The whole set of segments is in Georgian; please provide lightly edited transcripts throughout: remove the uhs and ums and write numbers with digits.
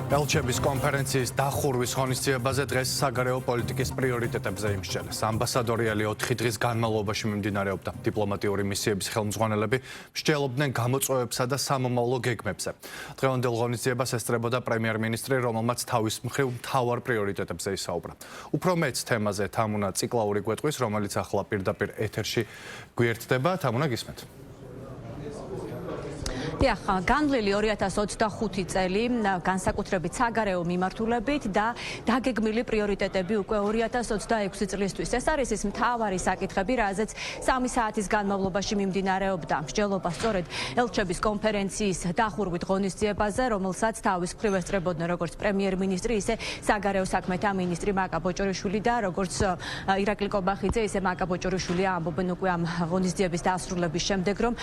ელჩების კონფერენციის დახურვის ღონისძიებაზე დღეს საგარეო პოლიტიკის პრიორიტეტებზე იმსჯელეს. ამბასადორიალი 4 დღის განმავლობაში მიმდინარეობდა. დიპლომატიური მისიების ხელმძღვანელები მსჯელობდნენ გამოწვევებსა და სამომავლო გეგმებზე. დღევანდელ ღონისძიებას ესწრებოდა პრემიერ-მინისტრი, რომელმაც თავის მხრივ მთავარ პრიორიტეტებზე ისაუბრა. უფრო მეც თემაზე თამუნა ციკლაური გვეტყვის, რომელიც ახლა პირდაპირ ეთერში გვიერთდება. თამუნა, გისმენთ. განვლილი 2025 წელი განსაკუთრებით საგარეო მიმართულებით და დაგეგმილი პრიორიტეტები უკვე 2026 წლისთვის. ეს არის ის მთავარი საკითხები, რაზეც 3 საათის განმავლობაში მიმდინარეობდა მსჯელობა სწორედ ელჩების კონფერენციის დახურვით ღონისძიებაზე, რომელსაც თავის მხრივ ესწრებოდნენ როგორც პრემიერ-მინისტრი, ისე საგარეო საქმეთა მინისტრი მაკა ბოჭორიშვილი და როგორც ირაკლი კობახიძე, ისე მაკა ბოჭორიშვილი ამბობენ უკვე ამ ღონისძიების დასრულების შემდეგ, რომ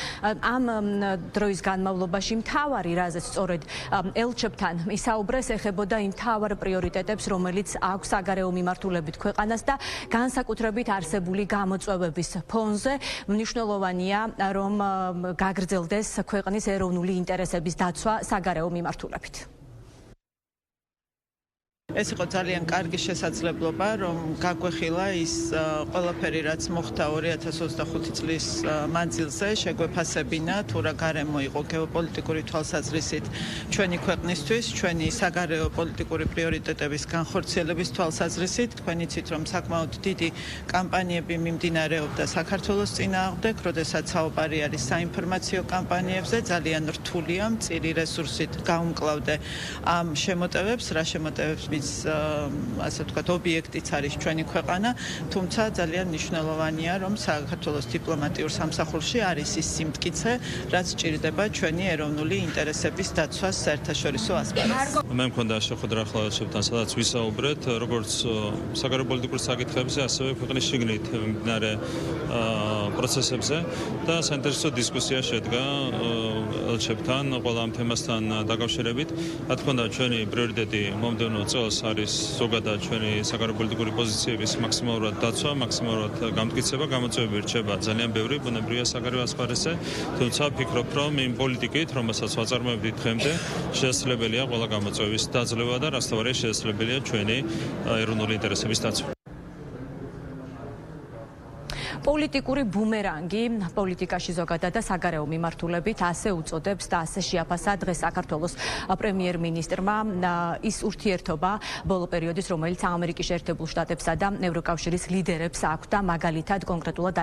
ამ დროის განმავლობაში მთავარი რაზეც სწორედ ელჩებთან ისაუბრეს, ეხებოდა იმ მთავარ პრიორიტეტებს, რომელიც აქვს საგარეო მიმართულებით ქვეყანას და განსაკუთრებით არსებული გამოწვევების ფონზე მნიშვნელოვანია, რომ გაგრძელდეს ქვეყნის ეროვნული ინტერესების დაცვა საგარეო მიმართულებით. ეს იყო ძალიან კარგი შესაძლებლობა, რომ გაგვეხილა ის ყველაფერი, რაც მოხდა 2025 წლის მანძილზე, შეგვეფასებინა თუ რა გარემო იყო გეოპოლიტიკური თვალსაზრისით ჩვენი ქვეყნისთვის, ჩვენი საგარეო პოლიტიკური პრიორიტეტების განხორციელების თვალსაზრისით. თქვენ იცით, რომ საკმაოდ დიდი კამპანიები მიმდინარეობდა საქართველოს წინააღმდეგ, როდესაც საუბარი არის საინფორმაციო კამპანიებზე, ძალიან რთულია მწირი რესურსით გაუმკლავდე ამ შემოტევებს, რა შემოტევებს ასე ვთქვათ, ობიექტიც არის ჩვენი ქვეყანა, თუმცა ძალიან მნიშვნელოვანია, რომ საქართველოს დიპლომატიურ სამსახურში არის ის სიმტკიცე, რაც ჭირდება ჩვენი ეროვნული ინტერესების დაცვას საერთაშორისო ასპარეზზე. მე მქონდა შეხვედრა ახლა ელჩებთან, სადაც ვისაუბრეთ როგორც საგარეო პოლიტიკურ საკითხებზე, ასევე ქვეყნის შიგნით მიმდინარე პროცესებზე და საინტერესო დისკუსია შედგა ელჩებთან ყველა ამ თემასთან დაკავშირებით. რა თქმა უნდა, ჩვენი პრიორიტეტი მომდევნო წელს არის ზოგადად ჩვენი საგარეო პოლიტიკური პოზიციების მაქსიმალურად დაცვა, მაქსიმალურად გამტკიცება, გამოწვევები რჩება ძალიან ბევრი, ბუნებრივია საგარეო ასპარეზზე, თუმცა ვფიქრობ, რომ იმ პოლიტიკით, რომელსაც ვაწარმოებდით დღემდე, შესაძლებელია ყველა გამოწვევის დაძლევა და რასთავარია შესაძლებელია ჩვენი ეროვნული ინტერესების დაცვა. პოლიტიკური ბუმერანგი პოლიტიკაში ზოგადად და საგარეო მიმართულებით ასე უწოდებს და ასე შეაფასა დღეს საქართველოს პრემიერ-მინისტრმა ის ურთიერთობა ბოლო პერიოდის, რომელიც ამერიკის შეერთებულ შტატებსა და ევროკავშირის ლიდერებს აქვს და მაგალითად კონკრეტულად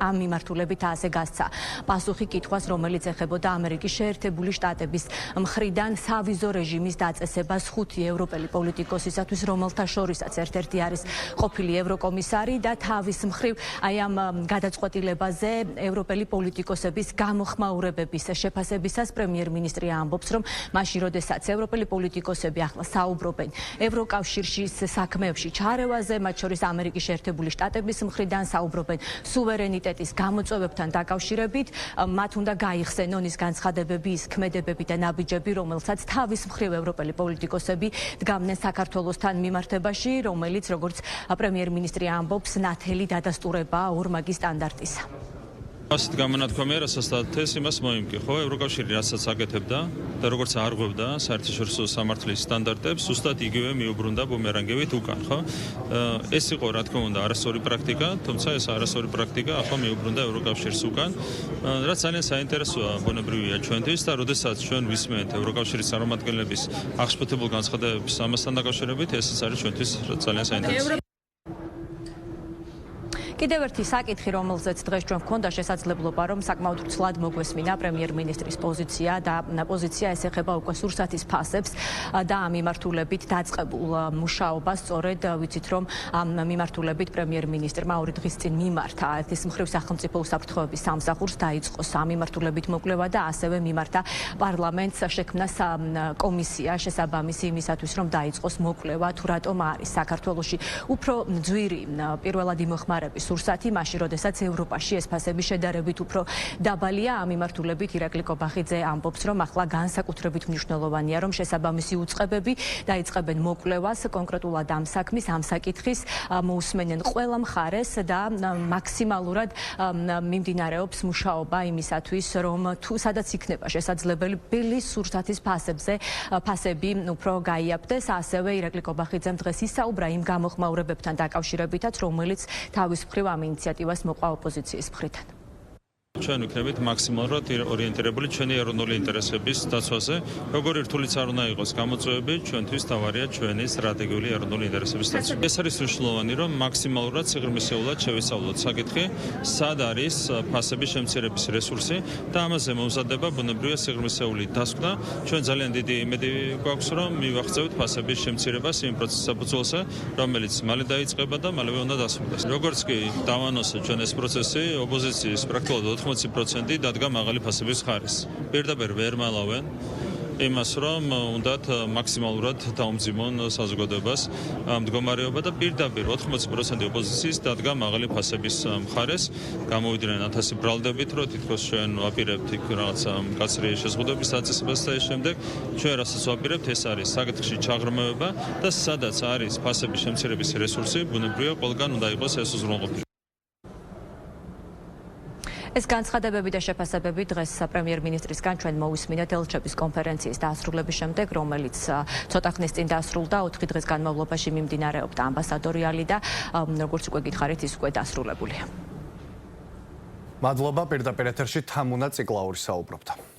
ამ მიმართულებით ასე გასცა პასუხი კითხვას, რომელიც ეხებოდა ამერიკის შეერთებული შტატების მხრიდან სავიზო რეჟიმის დაწესებას 5 ევროპელი პოლიტიკოსისათვის, რომელთა შორისაც ერთ-ერთი არის ყოფილი ევროკომისარი და თავის მხრივ აი ამ გადაწყვეტილებაზე ევროპელი პოლიტიკოსების გამოხმაურებების შეფასებისას პრემიერ-მინისტრი ამბობს, რომ მაშინ, როდესაც ევროპელი პოლიტიკოსები ახლა საუბრობენ ევროკავშირში საქმეებში ჩარევაზე, მათ შორის ამერიკის შეერთებული შტატების მხრიდან საუბრობენ სუვერენიტეტის გამოწვევებთან დაკავშირებით, მათ უნდა გაიხსენონ ის განცხადებები, ის ქმედებები და ნაბიჯები, რომელსაც თავის მხრივ ევროპელი პოლიტიკოსები დგამდნენ საქართველოსთან მიმართებაში, რომელიც, როგორც პრემიერ-მინისტრი ამბობს, ნათელი დადასტურებაა ორმაგი სტანდარტისა. ასეთ გამონათქვამია, რასაც ეს იმას მოიმკი, ხო, ევროკავშირი რასაც აკეთებდა და როგორც არღვევდა საერთაშორისო სამართლის სტანდარტებს, ზუსტად იგივე მიუბრუნდა ბუმერანგებით უკან, ხო? ეს იყო, რა თქმა უნდა, არასწორი პრაქტიკა, თუმცა ეს არასწორი პრაქტიკა ახლა მიუბრუნდა ევროკავშირს უკან, რაც ძალიან საინტერესოა ბუნებრივია ჩვენთვის და როდესაც ჩვენ ვისმენთ ევროკავშირის წარმომადგენლების აღშფოთებულ განცხადებებს ამასთან დაკავშირებით, ესეც არის ჩვენთვის ძალიან საინტერესო. კიდევ ერთი საკითხი, რომელზეც დღეს ჩვენ გვქონდა შესაძლებლობა, რომ საკმაოდ ცვლად მოგვესმინა პრემიერ-მინისტრის პოზიცია და პოზიცია ეს ეხება უკვე სურსათის ფასებს და ამ მიმართულებით დაწყებულ მუშაობას, სწორედ ვიცით, რომ ამ მიმართულებით პრემიერ-მინისტრმა 2 დღის წინ მიმართა ერთის მხრივ სახელმწიფო უსაფრთხოების სამსახურს დაიწყო ამ მიმართულებით მოკვლევა და ასევე მიმართა პარლამენტს შექმნა კომისია შესაბამისი იმისათვის, რომ დაიწყოს მოკვლევა თუ რატომ არის საქართველოში უფრო ძვირი პირველადი მოხმარების სურსათი, მაშინ როდესაც ევროპაში ეს ფასები შედარებით უფრო დაბალია. ამ მიმართულებით ირაკლი კობახიძე ამბობს, რომ ახლა განსაკუთრებით მნიშვნელოვანია, რომ შესაბამისი უწყებები დაიწყებენ მოკვლევას კონკრეტულად ამ საქმის, ამ საკითხის, მოусმენენ ყველა მხარეს და მაქსიმალურად მიმდინარეობს მუშაობა იმისათვის, რომ თუ სადაც იქნება შესაძლებელი ბილის სურსათის ფასები უფრო გაიაფდეს. ასევე ირაკლი კობახიძემ დღეს ისაუბრა იმ გამოხმაურებებთან დაკავშირებითაც, რომელიც თავის მხრივ ამ ინიციატივას მოყვა ოპოზიციის მხრიდან. ჩვენ ვიქნებით მაქსიმალურად ორიენტირებული ჩვენი ეროვნული ინტერესების დაცვაზე. როგორი რთულიც არ უნდა იყოს გამოწვევები, ჩვენთვის თავარია ჩვენი სტრატეგიული ეროვნული ინტერესების დაცვა. ეს არის მნიშვნელოვანი, რომ მაქსიმალურად სიღრმისეულად შევისწავლოთ საკითხი, სად არის ფასების შემცირების რესურსი და ამაზე მომზადება ბუნებრივია სიღრმისეული დასკვნა. ჩვენ ძალიან დიდი იმედი გვაქვს, რომ მივაღწევთ ფასების შემცირებას იმ პროცესის საფუძველზე, რომელიც მალე დაიწყება და მალევე უნდა დასრულდეს. როგორც კი დავანოსეთ ჩვენ ეს პროცესი, ოპოზიციის პრაქტიკულად 80% დადგა მაღალი ფასების ხარისს. პირდაპირ ვერ მალავენ იმას, რომ უნდათ მაქსიმალურად დაუმძიმონ საზოგადოებას მდგომარეობა და პირდაპირ 80% ოპოზიციის დადგა მაღალი ფასების მხარეს. გამოვიდნენ 1000 ბრალდებით, რომ თითქოს ჩვენ ვაპირებთ იქ რაღაცა მკაცრი შეზღუდვების დაწესებას და ეს შემდეგ ჩვენ რასაც ვაპირებთ, ეს არის საკითხში ჩაღრმავება და სადაც არის ფასების შემცირების რესურსი, ბუნებრივია ყველგან უნდა იყოს ეს უზრუნველყოფილი. ეს განცხადებები და შეფასებები დღეს პრემიერ-მინისტრისგან ჩვენ მოვისმინეთ ელჩების კონფერენციის დასრულების შემდეგ, რომელიც ცოტა ხნის წინ დასრულდა, 4 დღის განმავლობაში მიმდინარეობდა ამბასადორიალი და როგორც უკვე გითხარით, ის უკვე დასრულებულია. მადლობა, პირდაპირ ეთერში თამუნა ციკლაური საუბრობდა.